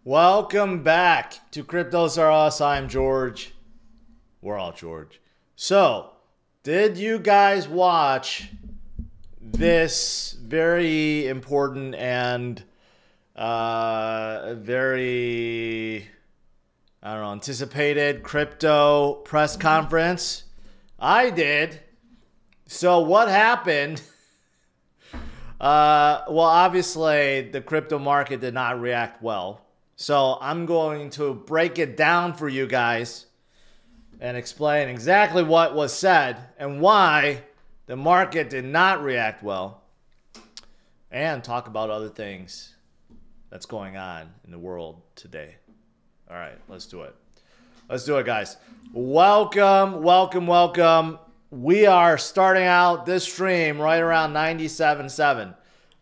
Welcome back to CryptosRUs. I'm George. We're all George. So, did you guys watch this very important and very, anticipated crypto press conference? I did. So what happened? Well, obviously the crypto market did not react well. So I'm going to break it down for you guys and explain exactly what was said and why the market did not react well, and talk about other things that's going on in the world today. All right, let's do it. Let's do it, guys. Welcome, welcome, welcome. We are starting out this stream right around 97.7.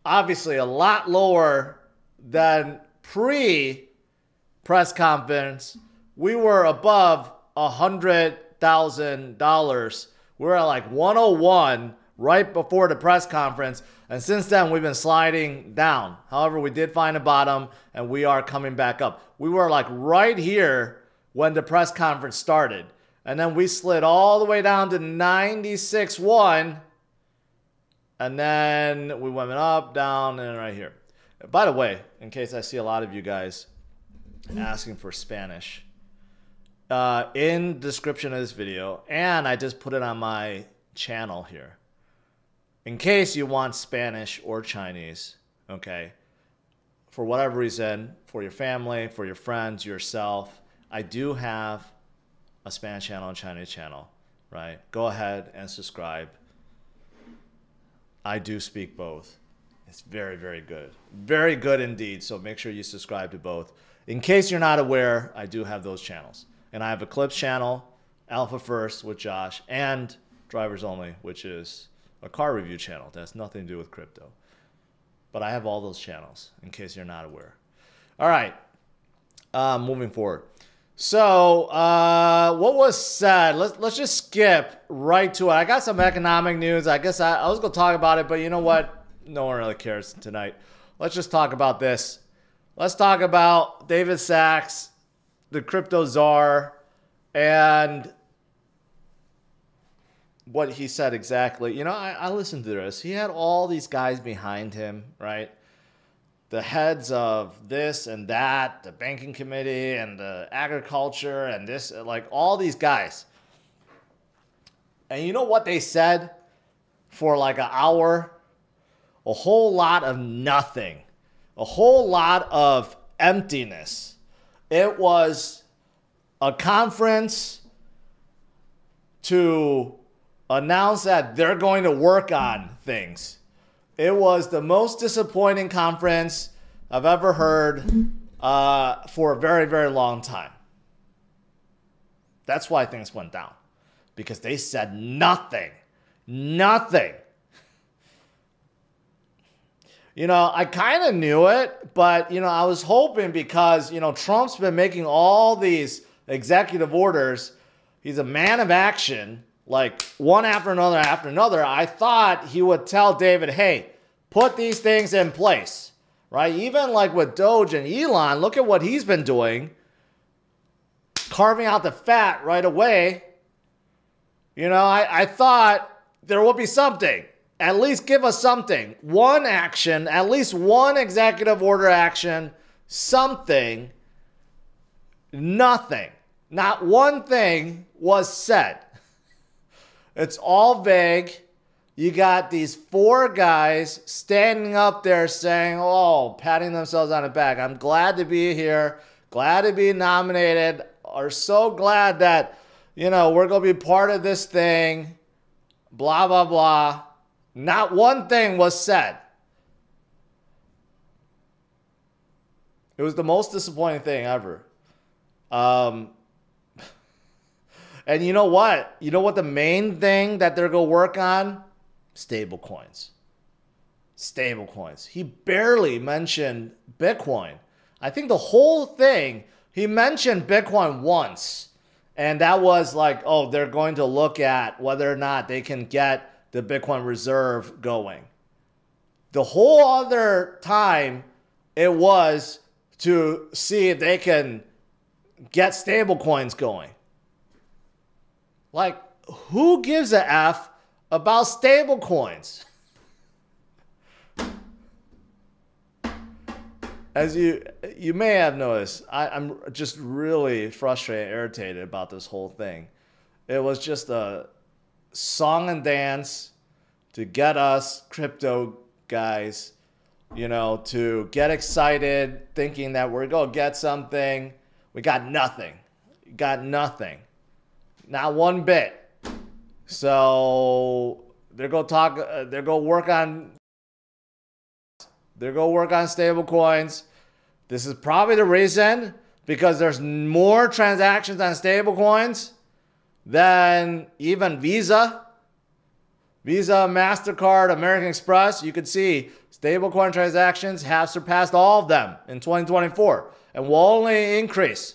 Obviously, a lot lower than pre-press conference. We were above $100,000. We were at like 101 right before the press conference. And since then, we've been sliding down. However, we did find a bottom and we are coming back up. We were like right here when the press conference started. And then we slid all the way down to 96.1. And then we went up, down, and right here. By the way, in case I see a lot of you guys asking for Spanish, in the description of this video, and I just put it on my channel here, in case you want Spanish or Chinese, okay, for whatever reason, for your family, for your friends, yourself, I do have a Spanish channel and Chinese channel, right? Go ahead and subscribe. I do speak both. It's very, very good. Very good indeed. So make sure you subscribe to both. In case you're not aware, I do have those channels. And I have a Clips channel, Alpha First with Josh, and Drivers Only, which is a car review channel. That has nothing to do with crypto. But I have all those channels, in case you're not aware. All right. Moving forward. So, what was said? Let's just skip right to it. I got some economic news. I guess I was going to talk about it, but you know what? No one really cares tonight. Let's just talk about this. Let's talk about David Sacks, the Crypto Czar, and what he said exactly. You know, I listened to this. He had all these guys behind him, right? The heads of this and that, the banking committee and the agriculture and this, like all these guys. And you know what they said for like an hour? A whole lot of nothing. A whole lot of emptiness. It was a conference to announce that they're going to work on things. It was the most disappointing conference I've ever heard for a very, very long time. That's why things went down. Because they said nothing. Nothing. You know, I kind of knew it, but, you know, I was hoping because, you know, Trump's been making all these executive orders. He's a man of action. Like one after another, I thought he would tell David, hey, put these things in place, right? Even like with Doge and Elon, look at what he's been doing. Carving out the fat right away. You know, I thought there would be something. At least give us something. One action, at least one executive order action, something. Nothing. Not one thing was said. It's all vague. You got these four guys standing up there saying, oh, patting themselves on the back. I'm glad to be here. Glad to be nominated. Are so glad that, you know, we're going to be part of this thing. Blah, blah, blah. Not one thing was said. It was the most disappointing thing ever. And you know what? You know what the main thing that they're going to work on? Stablecoins. Stablecoins. He barely mentioned Bitcoin. I think the whole thing, he mentioned Bitcoin once. And that was like, oh, they're going to look at whether or not they can get the Bitcoin reserve going. The whole other time, it was to see if they can get stablecoins going. Like, who gives a F about stablecoins? As you may have noticed, I'm just really frustrated, irritated about this whole thing. It was just a song and dance to get us crypto guys, you know, to get excited, thinking that we're going to get something. We got nothing. Got nothing. Not one bit. So they're going to talk, they're going to work on stable coins. This is probably the reason, because there's more transactions on stable coins than even Visa, MasterCard, American Express. You could see stablecoin transactions have surpassed all of them in 2024 and will only increase.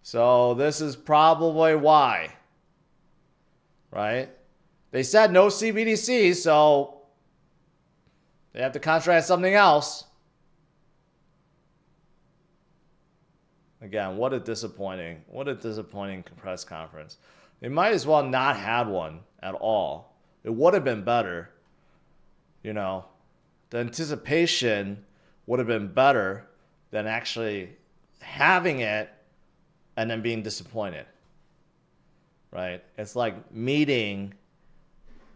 So this is probably why, right? They said no CBDC, so they have to contract something else. Again, what a disappointing press conference. They might as well not had one at all. It would have been better. You know, the anticipation would have been better than actually having it and then being disappointed. Right? It's like meeting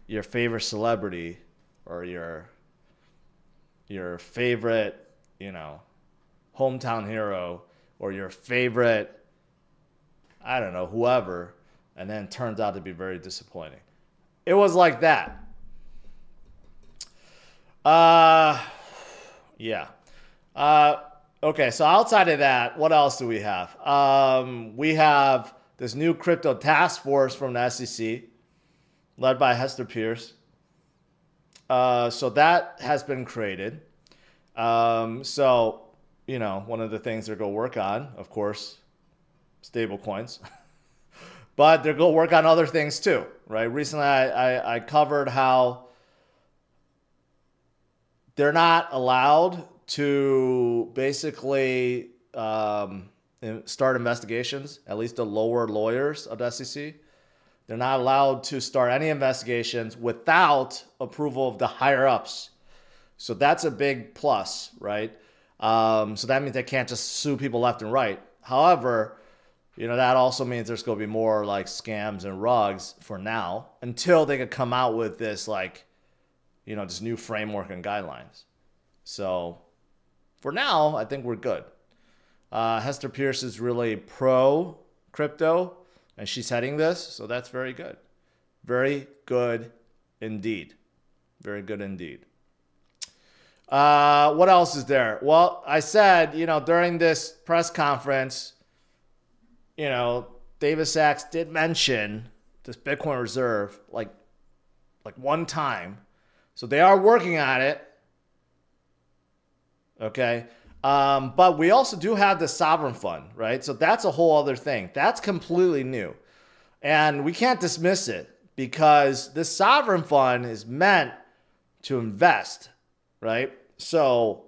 your favorite celebrity or your favorite, you know, hometown hero, or your favorite, I don't know, whoever, and then it turns out to be very disappointing. It was like that. Yeah. Okay, so outside of that, what else do we have? We have this new crypto task force from the SEC, led by Hester Pierce. So that has been created. So, you know, one of the things they're going to work on, of course, stable coins. But they're going to work on other things too, right? Recently, I covered how they're not allowed to basically start investigations, at least the lower lawyers of the SEC. They're not allowed to start any investigations without approval of the higher ups. So that's a big plus, right? So that means they can't just sue people left and right. However, you know, that also means there's going to be more like scams and rugs for now until they could come out with this, like, you know, this new framework and guidelines. So for now, I think we're good. Hester Pierce is really pro crypto, and she's heading this. So that's very good. Very good indeed. Very good indeed. What else is there? Well, I said, you know, during this press conference, you know, David Sacks did mention this Bitcoin reserve like one time. So they are working on it. Okay. But we also do have the sovereign fund, right? So that's a whole other thing. That's completely new. And we can't dismiss it because this sovereign fund is meant to invest, right? So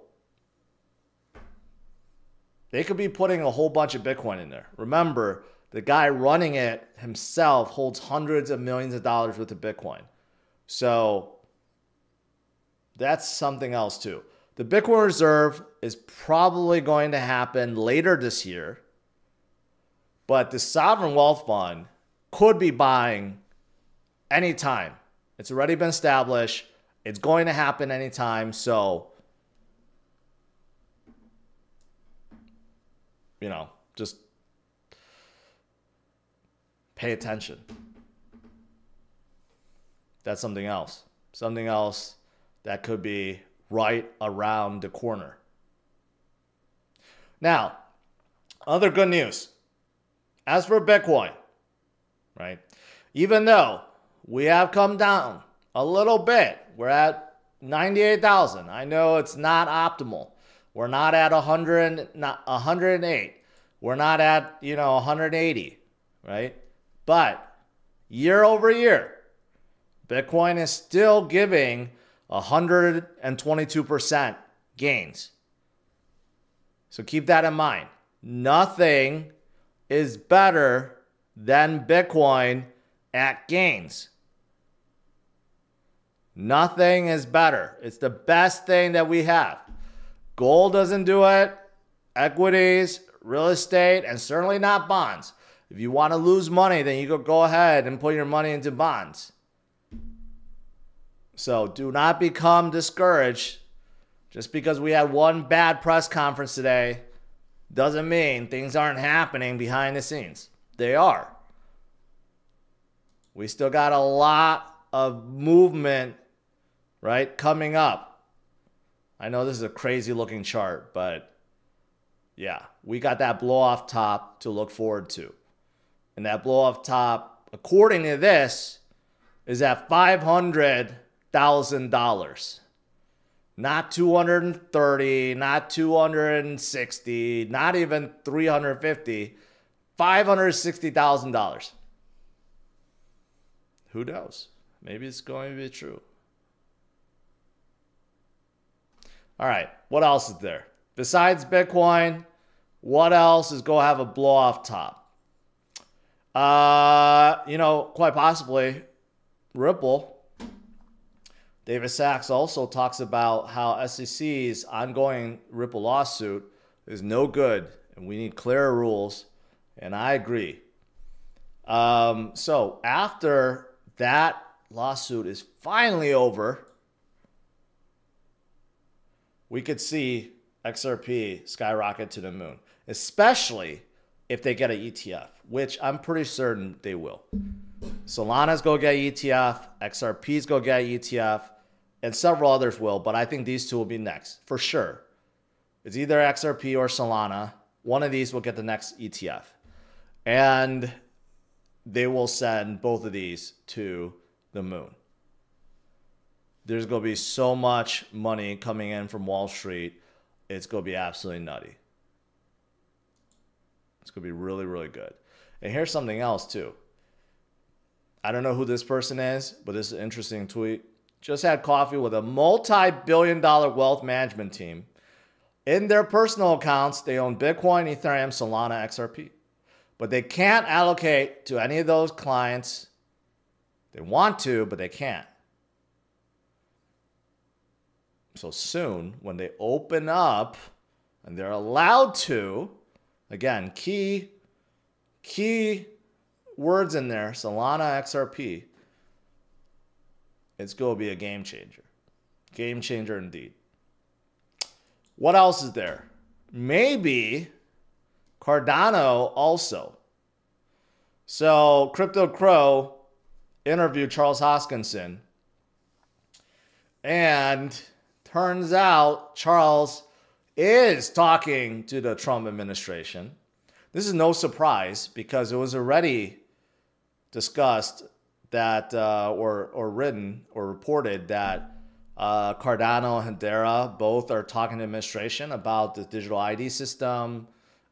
they could be putting a whole bunch of Bitcoin in there. Remember, the guy running it himself holds hundreds of millions of dollars worth of Bitcoin. So that's something else too. The Bitcoin reserve is probably going to happen later this year, but the sovereign wealth fund could be buying anytime. It's already been established. It's going to happen anytime. So, you know, just pay attention. That's something else. Something else that could be right around the corner. Now, other good news. As for Bitcoin, right? Even though we have come down a little bit, we're at 98,000. I know it's not optimal. We're not at 108. We're not at, 180, right? But year over year, Bitcoin is still giving 122% gains. So keep that in mind. Nothing is better than Bitcoin at gains. Nothing is better. It's the best thing that we have. Gold doesn't do it. Equities, real estate, and certainly not bonds. If you want to lose money, then you go ahead and put your money into bonds. So do not become discouraged. Just because we had one bad press conference today doesn't mean things aren't happening behind the scenes. They are. We still got a lot of movement, right, coming up. I know this is a crazy looking chart, but yeah, we got that blow off top to look forward to. And that blow off top, according to this, is at $500,000. Not 230, not 260, not even 350, $560,000. Who knows? Maybe it's going to be true. All right, what else is there? Besides Bitcoin, what else is going to have a blow off top? Quite possibly Ripple. David Sacks also talks about how SEC's ongoing Ripple lawsuit is no good and we need clearer rules. And I agree. So after that lawsuit is finally over, we could see XRP skyrocket to the moon, especially if they get an ETF, which I'm pretty certain they will. Solana's go get ETF, XRP's go get ETF, and several others will, but I think these two will be next, for sure. It's either XRP or Solana. One of these will get the next ETF. And they will send both of these to the moon. There's going to be so much money coming in from Wall Street. It's going to be absolutely nutty. It's going to be really, really good. And here's something else too. I don't know who this person is, but this is an interesting tweet. Just had coffee with a multi-billion-dollar wealth management team. In their personal accounts, they own Bitcoin, Ethereum, Solana, XRP. But they can't allocate to any of those clients. They want to, but they can't. So soon, when they open up, and they're allowed to, again, key words in there, Solana, XRP, it's going to be a game changer. Game changer indeed. What else is there? Maybe Cardano also. So Crypto Crow interviewed Charles Hoskinson. And turns out Charles is talking to the Trump administration. This is no surprise because it was already discussed that, or written or reported that Cardano and Hedera both are talking to administration about the digital ID system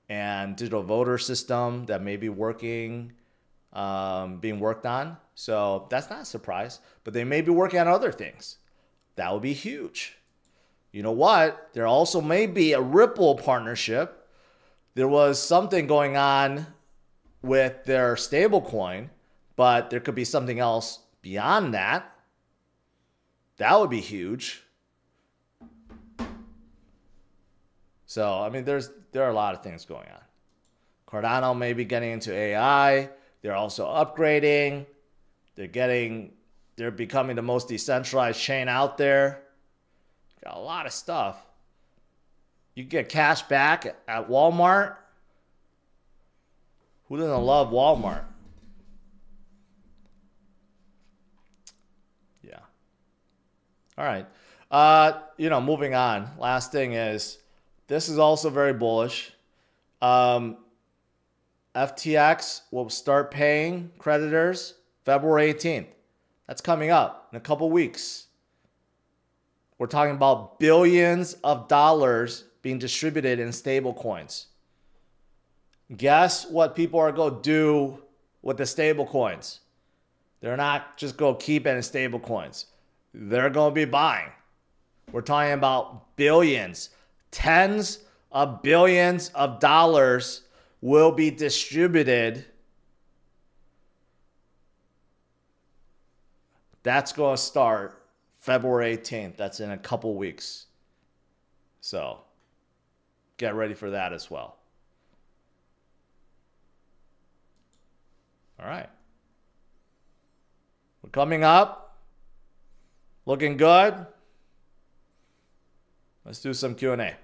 and digital voter system that may be working, being worked on. So that's not a surprise, but they may be working on other things. That would be huge. You know what? There also may be a Ripple partnership. There was something going on with their stablecoin, but there could be something else beyond that. That would be huge. So, I mean, there are a lot of things going on. Cardano may be getting into AI. They're also upgrading. They're becoming the most decentralized chain out there. Got a lot of stuff. You can get cash back at Walmart. Who doesn't love Walmart? Yeah. All right. Moving on. Last thing is, this is also very bullish. FTX will start paying creditors February 18th. That's coming up in a couple weeks. We're talking about billions of dollars being distributed in stable coins. Guess what people are going to do with the stable coins? They're not just going to keep it in stable coins. They're going to be buying. We're talking about billions, tens of billions of dollars will be distributed. That's going to start February 18th. That's in a couple weeks. So get ready for that as well. All right. We're coming up. Looking good. Let's do some Q&A.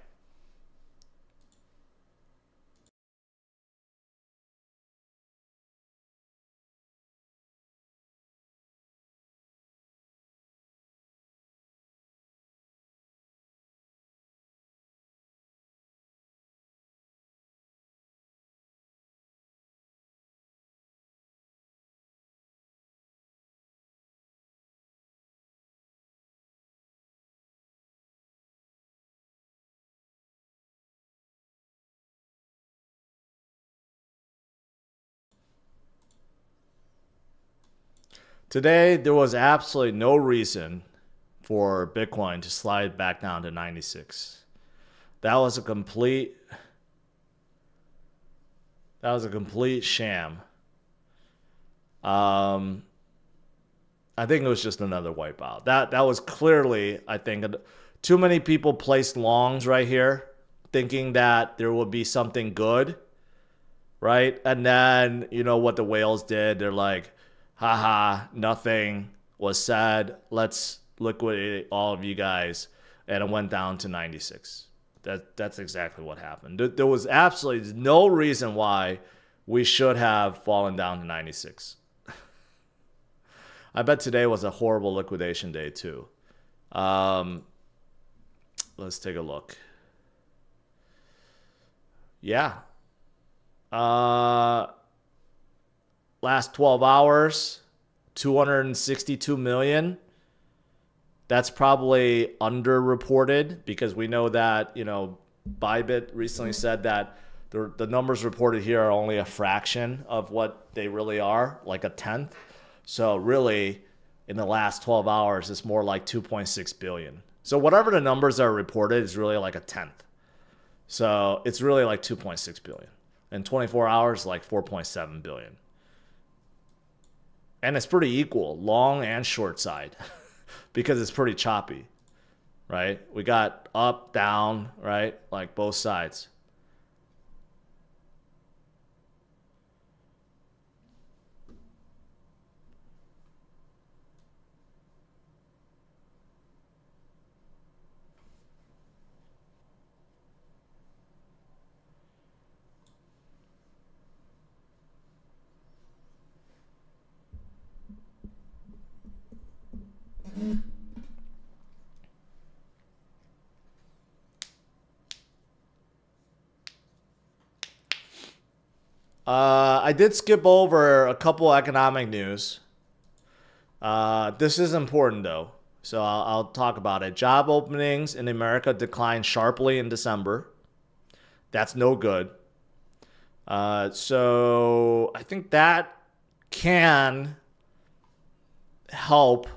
Today, there was absolutely no reason for Bitcoin to slide back down to 96. That was a complete sham. I think it was just another wipeout. That was clearly, I think, too many people placed longs right here, thinking that there would be something good, right? And then, you know what the whales did? They're like, haha, nothing was said. Let's liquidate all of you guys. And it went down to 96. That's exactly what happened. There was absolutely no reason why we should have fallen down to 96. I bet today was a horrible liquidation day too. Let's take a look. Yeah. Last 12 hours, 262 million. That's probably underreported because we know that, you know, Bybit recently said that the numbers reported here are only a fraction of what they really are, like a tenth. So really, in the last 12 hours, it's more like 2.6 billion. So whatever the numbers are reported is really like a tenth. So it's really like 2.6 billion. In 24 hours, like 4.7 billion. And it's pretty equal, long and short side, because it's pretty choppy, right? We got up, down, right? Like both sides. I did skip over a couple economic news. This is important though, so I'll talk about it. Job openings in America declined sharply in December. That's no good. So I think that can help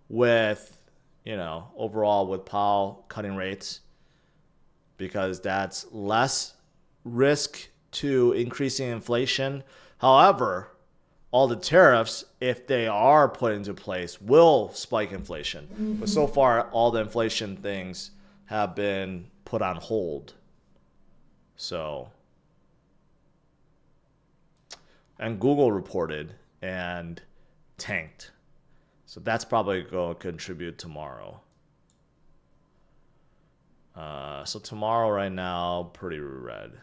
with, you know, overall with Powell cutting rates, because that's less risk to increasing inflation. However, all the tariffs, if they are put into place, will spike inflation. But so far, all the inflation things have been put on hold. So, and Google reported and tanked. So that's probably going to contribute tomorrow. So tomorrow right now, pretty red.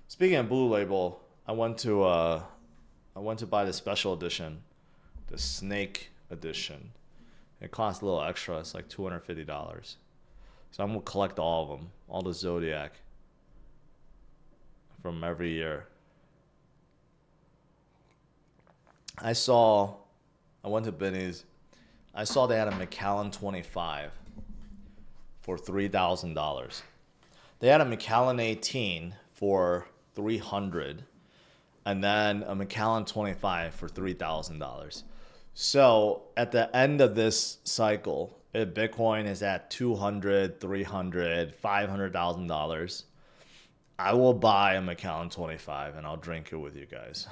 Speaking of Blue Label, I went to buy the special edition, the Snake edition. It costs a little extra. It's like $250. So I'm gonna collect all of them, all the Zodiac from every year. I went to Benny's. I saw they had a Macallan 25 for $3,000. They had a Macallan 18 for $300. and then a Macallan 25 for $3,000. So at the end of this cycle, if Bitcoin is at $200, $300, $500,000, I will buy a Macallan 25 and I'll drink it with you guys.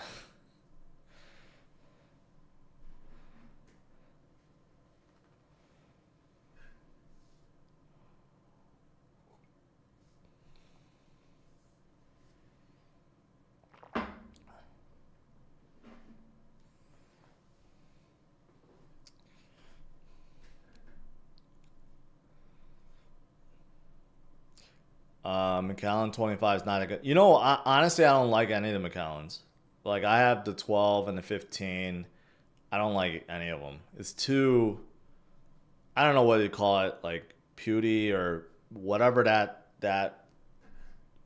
Macallan 25 is not a good. You know, honestly, I don't like any of the Macallans. Like, I have the 12 and the 15. I don't like any of them. It's too. I don't know what you call it, like pewty or whatever that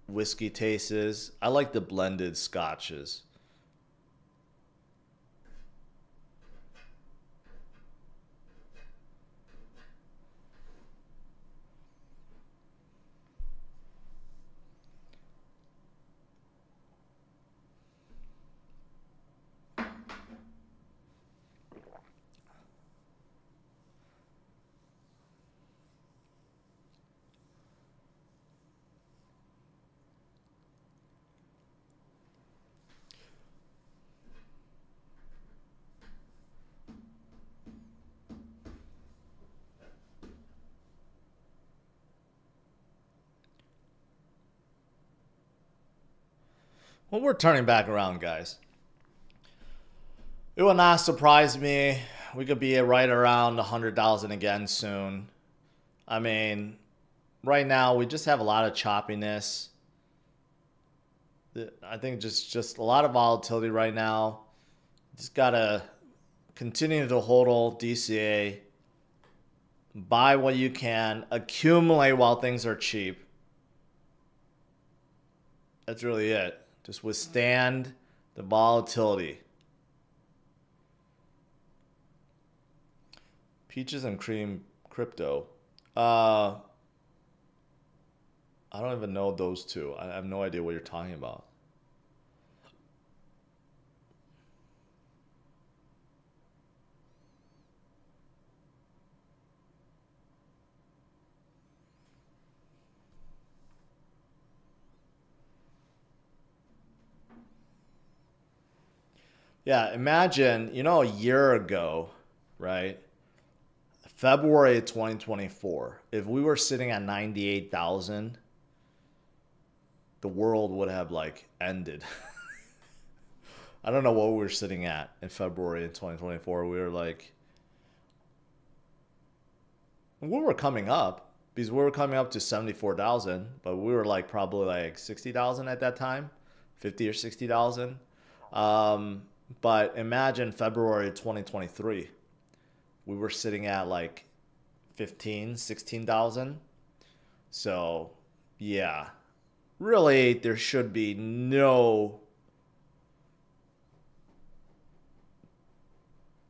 whiskey taste is. I like the blended scotches. Well, we're turning back around, guys. It will not surprise me. We could be right around 100,000 again soon. I mean, right now we just have a lot of choppiness. I think just a lot of volatility right now. Just gotta continue to hodl DCA. Buy what you can. Accumulate while things are cheap. That's really it. Just withstand the volatility. Peaches and cream crypto. I don't even know those two. I have no idea what you're talking about. Yeah, imagine, you know, a year ago, right? February of 2024, if we were sitting at 98,000, the world would have like ended. I don't know what we were sitting at in February of 2024. We were like, we were coming up because we were coming up to 74,000, but we were like probably like 60,000 at that time, 50 or 60,000. But imagine February 2023. We were sitting at like 15, 16,000. So, yeah. Really, there should be no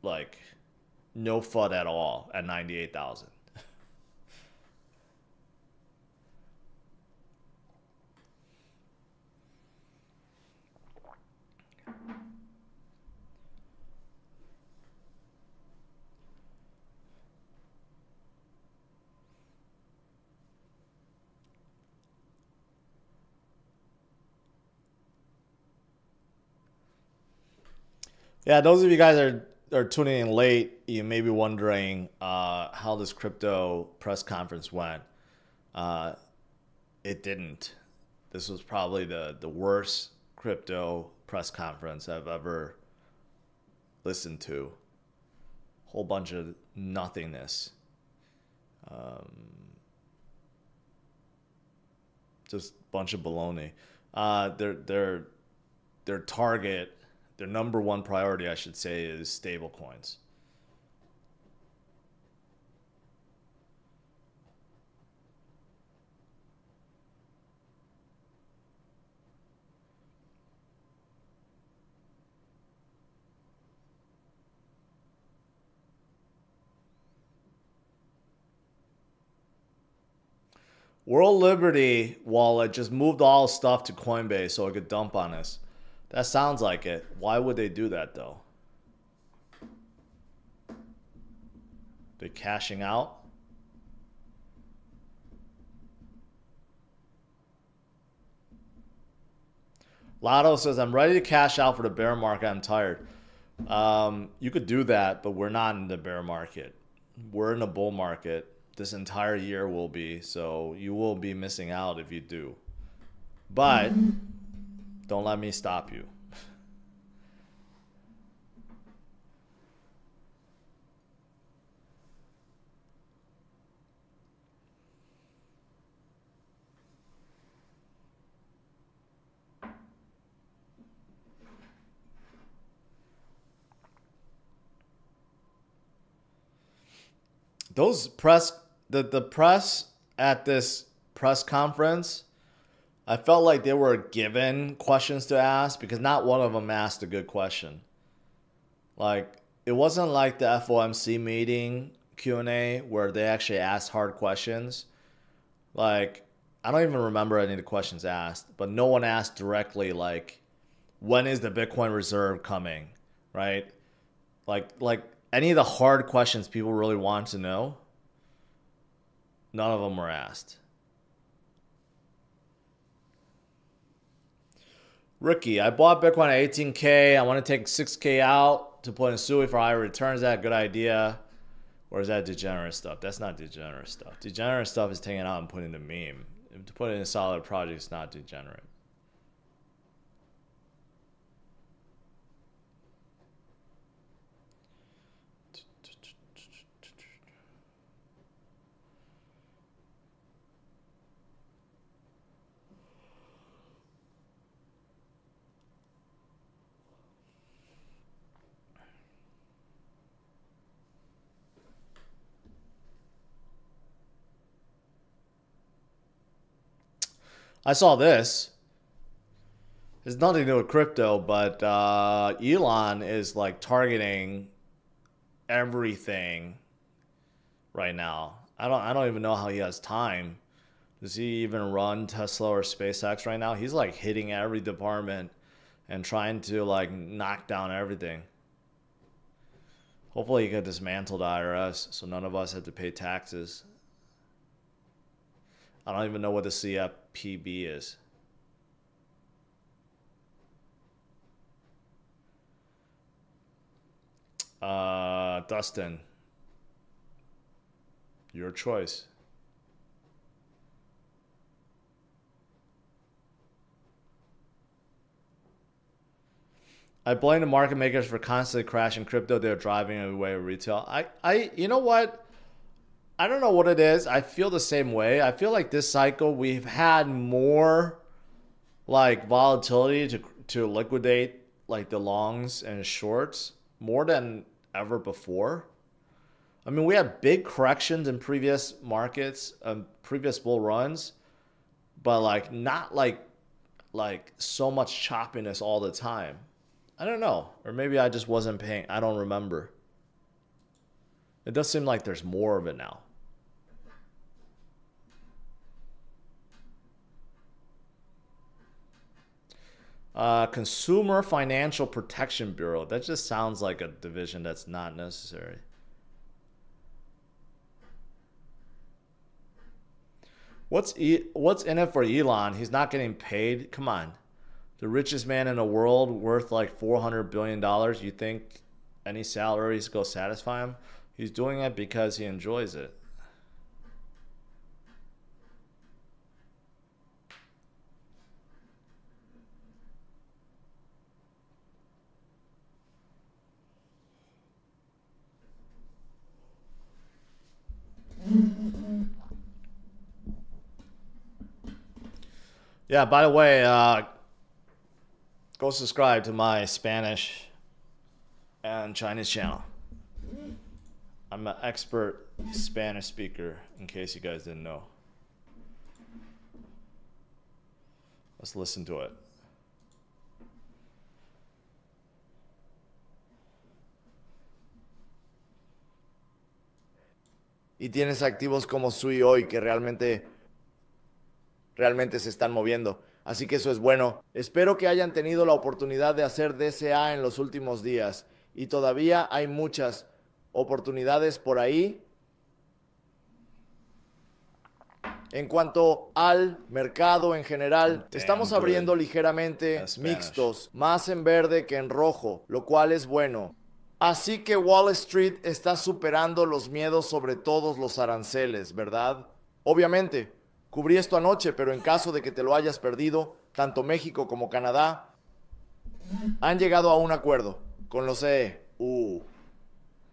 FUD at all at 98,000. Yeah, those of you guys are tuning in late, you may be wondering how this crypto press conference went. It didn't. This was probably the worst crypto press conference I've ever listened to. Whole bunch of nothingness. Just a bunch of baloney. Their target, their number one priority, I should say, is stablecoins. World Liberty wallet just moved all stuff to Coinbase so it could dump on us. That sounds like it. Why would they do that though? They're cashing out. Lotto says, I'm ready to cash out for the bear market. I'm tired. You could do that, but we're not in the bear market. We're in a bull market. This entire year will be, so you will be missing out if you do. But don't let me stop you. Those the press at this press conference, I felt like they were given questions to ask because not one of them asked a good question. Like, it wasn't like the FOMC meeting Q&A where they actually asked hard questions. Like, I don't even remember any of the questions asked, but no one asked directly like, when is the Bitcoin reserve coming, right? Like any of the hard questions people really want to know, none of them were asked. Ricky, I bought Bitcoin at 18K. I want to take 6K out to put in Sui for higher returns. Is that a good idea? Or is that degenerate stuff? That's not degenerate stuff. Degenerate stuff is taking it out and putting in a meme. To put it in a solid project is not degenerate. I saw this. It's nothing to do with crypto, but Elon is like targeting everything right now. I don't even know how he has time. Does he even run Tesla or SpaceX right now? He's like hitting every department and trying to like knock down everything. Hopefully he can dismantle the IRS so none of us have to pay taxes. I don't even know what the CFPB is. Dustin, your choice. I blame the market makers for constantly crashing crypto. They're driving away retail. You know what? I don't know what it is. I feel the same way. I feel like this cycle we've had more like volatility to liquidate like the longs and shorts more than ever before. I mean, we had big corrections in previous markets, previous bull runs, but like not like so much choppiness all the time. I don't know, or maybe I just wasn't paying. I don't remember. It does seem like there's more of it now. Consumer Financial Protection Bureau. That just sounds like a division that's not necessary. What's in it for Elon? He's not getting paid. Come on. The richest man in the world worth like $400 billion. You think any salaries go satisfy him? He's doing it because he enjoys it. Yeah, by the way, go subscribe to my Spanish and Chinese channel. I'm an expert Spanish speaker, in case you guys didn't know. Let's listen to it. Y tienes activos como Sui hoy que realmente se están moviendo. Así que eso es bueno. Espero que hayan tenido la oportunidad de hacer DCA en los últimos días. Y todavía hay muchas oportunidades por ahí. En cuanto al mercado en general, estamos abriendo ligeramente mixtos, más en verde que en rojo, lo cual es bueno. Así que Wall Street está superando los miedos sobre todos los aranceles, ¿verdad? Obviamente, cubrí esto anoche, pero en caso de que te lo hayas perdido, tanto México como Canadá han llegado a un acuerdo con los EU.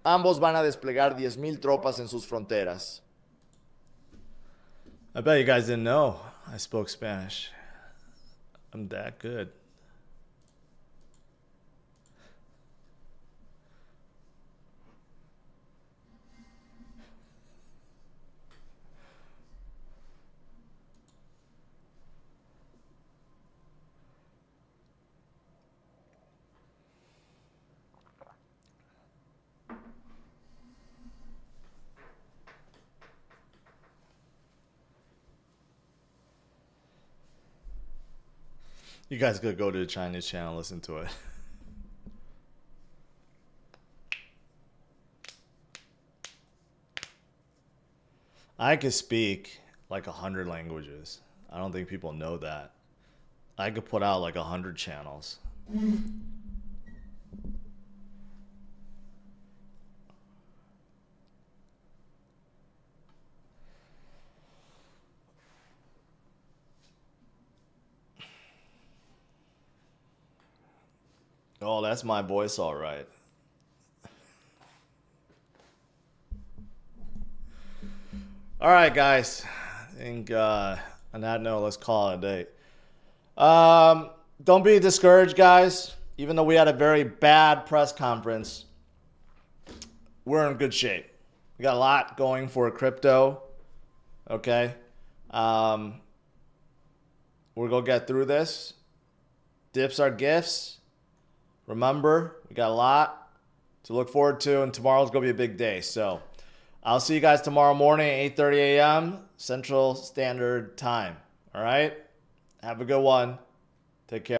Ambos van a desplegar 10,000 tropas en sus fronteras. I bet you guys didn't know I spoke Spanish. I'm that good. You guys could go to the Chinese channel and listen to it. I could speak like 100 languages. I don't think people know that. I could put out like 100 channels. Oh, that's my voice, all right. All right, guys. I think on that note, let's call it a day. Don't be discouraged, guys. Even though we had a very bad press conference, we're in good shape. We got a lot going for crypto. Okay. We're going to get through this. Dips are gifts. Remember, we got a lot to look forward to, and tomorrow's going to be a big day. So I'll see you guys tomorrow morning at 8:30 a.m. Central Standard Time. All right? Have a good one. Take care.